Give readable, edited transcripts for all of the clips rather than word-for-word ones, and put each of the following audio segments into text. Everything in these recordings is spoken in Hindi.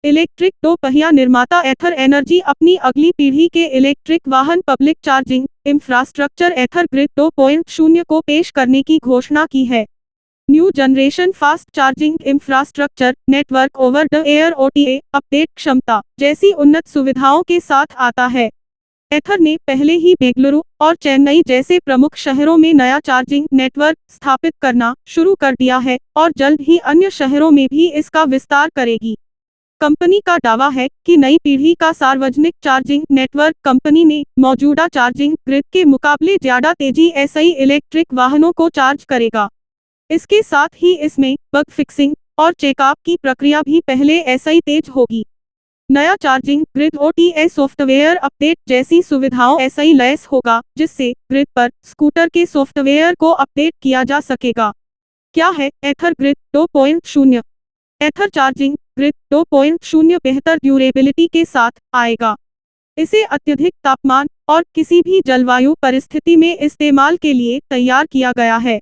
इलेक्ट्रिक दो पहिया निर्माता एथर एनर्जी अपनी अगली पीढ़ी के इलेक्ट्रिक वाहन पब्लिक चार्जिंग इंफ्रास्ट्रक्चर एथर ग्रिड 2.0 को पेश करने की घोषणा की है। New generation fast charging infrastructure network over the air OTA update क्षमता जैसी उन्नत सुविधाओं के साथ आता है। एथर ने पहले ही बेंगलुरु और चेन्नई जैसे प्रमुख शहरों में नया चार्जिंग नेटवर्क स्थापित करना शुरू कर दिया है और जल्द ही अन्य शहरों में भी इसका विस्तार करेगी। कंपनी का दावा है कि नई पीढ़ी का सार्वजनिक चार्जिंग नेटवर्क कंपनी ने मौजूदा चार्जिंग ग्रिड के मुकाबले ज्यादा तेजी एसआई इलेक्ट्रिक वाहनों को चार्ज करेगा। इसके साथ ही इसमें बग फिक्सिंग और चेकअप की प्रक्रिया भी पहले एसआई तेज होगी। नया charging grid OTA software update जैसी सुविधाओं एसआई लैस होगा, जिससे ग्रिड पर स्कूटर के सॉफ्टवेयर को अपडेट किया जा सकेगा। क्या है एथर ग्रिड 2.0? एथर चार्जिंग ग्रिड 2.0 बेहतर ड्यूरेबिलिटी के साथ आएगा। इसे अत्यधिक तापमान और किसी भी जलवायु परिस्थिति में इस्तेमाल के लिए तैयार किया गया है।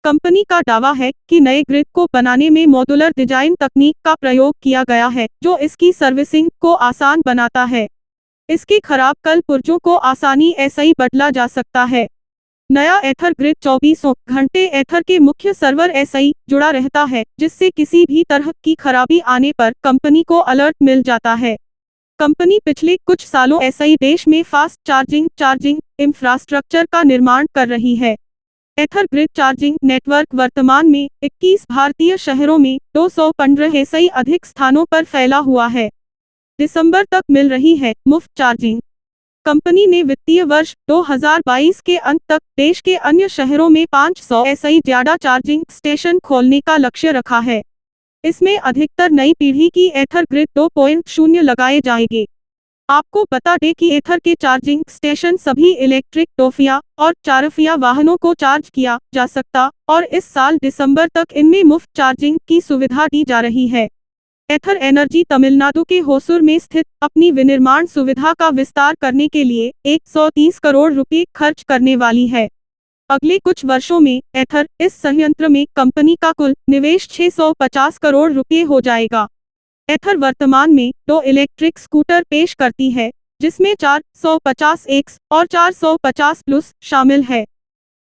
कंपनी का दावा है कि नए ग्रिड को बनाने में मॉड्यूलर डिजाइन तकनीक का प्रयोग किया गया है, जो इसकी सर्विसिंग को आसान बनाता है। इसके खराब कल पुर्जों को आसानी एसआई बदला जा सकता है। नया एथर ग्रिड 24 घंटे एथर के मुख्य सर्वर एसआई जुड़ा रहता है, जिससे किसी भी तरह की खराबी आने पर कंपनी को अलर्ट मिल जाता है। कंपनी पिछले कुछ सालों एसआई देश में फास्ट चार्जिंग इंफ्रास्ट्रक्चर का निर्माण कर रही है। एथर ग्रिड चार्जिंग नेटवर्क वर्तमान में 21 भारतीय शहरों में 215 एसआई अधिक स्थानों पर फैला हुआ है। दिसंबर तक मिल रही है मुफ्त चार्जिंग। कंपनी ने वित्तीय वर्ष 2022 के अंत तक देश के अन्य शहरों में 500 एसआई ज्यादा चार्जिंग स्टेशन खोलने का लक्ष्य रखा है। इसमें अधिकतर नई पीढ़ी की एथर ग्रिड 2.0 लगाए जाएंगे। आपको बता दें कि एथर के चार्जिंग स्टेशन सभी इलेक्ट्रिक टोफिया और चारफिया वाहनों को चार्ज किया जा सकता और इस साल दिसंबर तक इनमें मुफ्त चार्जिंग की सुविधा दी जा रही है। एथर एनर्जी तमिलनाडु के होसुर में स्थित अपनी विनिर्माण सुविधा का विस्तार करने के लिए 130 करोड़ रुपए खर्च करने वाली है। अगले कुछ वर्षों में एथर इस संयंत्र में कंपनी का कुल निवेश 650 करोड़ रुपए हो जाएगा। एथर वर्तमान में 2 इलेक्ट्रिक स्कूटर पेश करती है, जिसमें 450X और 450 शामिल है।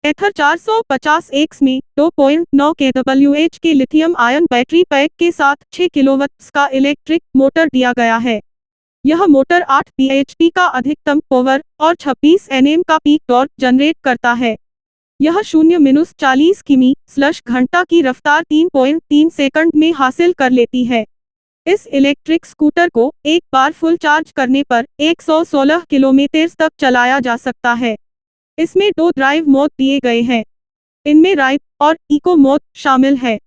एथर 450X में 2.9 kWh के लिथियम आयन बैटरी पैक के साथ 6 किलोवाट का इलेक्ट्रिक मोटर दिया गया है। यह मोटर 8 bhp का अधिकतम पावर और 26 Nm का पीक टॉर्क जनरेट करता है। यह 0-40 किमी/घंटा की रफ्तार 3.3 सेकंड में हासिल कर लेती है। इस इलेक्ट्रिक स्कूटर को एक बार फुल चार्ज करने पर 116 किलोमीटर तक चलाया जा सकता है। इसमें 2 ड्राइव मोड दिए गए हैं। इनमें राइड और इको मोड शामिल है।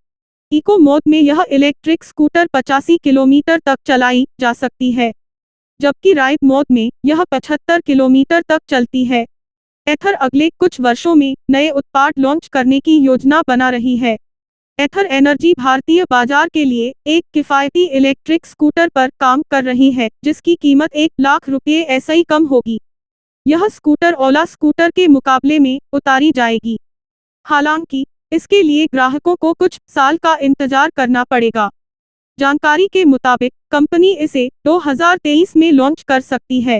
इको मोड में यह इलेक्ट्रिक स्कूटर 85 किलोमीटर तक चलाई जा सकती है, जबकि राइड मोड में यह 75 किलोमीटर तक चलती है। एथर अगले कुछ वर्षों में नए उत्पाद लॉन्च करने की योजना बना रही है। एथर एनर्जी भारतीय बाजार के लिए एक किफायती इलेक्ट्रिक स्कूटर पर काम कर रही है, जिसकी कीमत 1 लाख रुपये एसआई कम होगी। यह स्कूटर ओला स्कूटर के मुकाबले में उतारी जाएगी। हालांकि इसके लिए ग्राहकों को कुछ साल का इंतजार करना पड़ेगा। जानकारी के मुताबिक कंपनी इसे 2023 में लॉन्च कर सकती है।